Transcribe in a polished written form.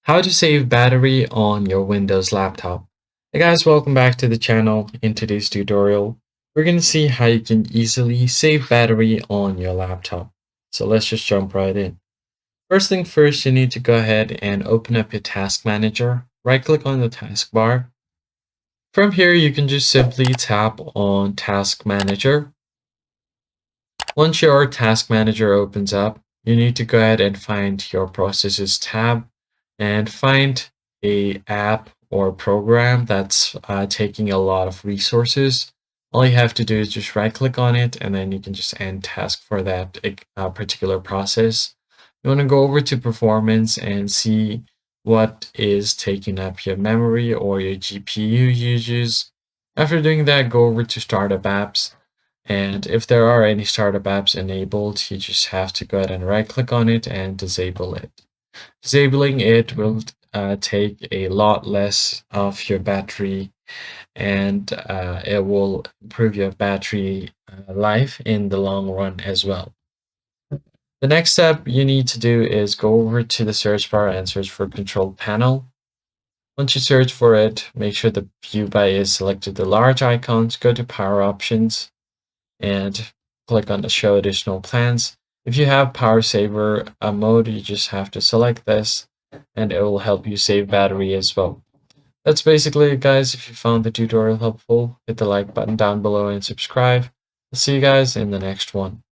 How to save battery on your Windows laptop. Hey guys, welcome back to the channel. In today's tutorial, we're going to see how you can easily save battery on your laptop. So let's just jump right in. First thing first, you need to go ahead and open up your task manager. Right click on the taskbar. From here, you can just simply tap on task manager. Once your task manager opens up, you need to go ahead and find your processes tab and find a app or program that's taking a lot of resources. All you have to do is just right click on it and then you can just end task for that particular process. You want to go over to performance and see what is taking up your memory or your GPU uses. After doing that, go over to startup apps. And if there are any startup apps enabled, you just have to go ahead and right click on it and disable it. Disabling it will take a lot less of your battery and it will improve your battery life in the long run as well. The next step you need to do is go over to the search bar and search for control panel. Once you search for it, make sure the view by is selected the large icons, go to power options and click on the show additional plans. If you have power saver mode, you just have to select this and it will help you save battery as well. That's basically it, guys. If you found the tutorial helpful, hit the like button down below and subscribe. I'll see you guys in the next one.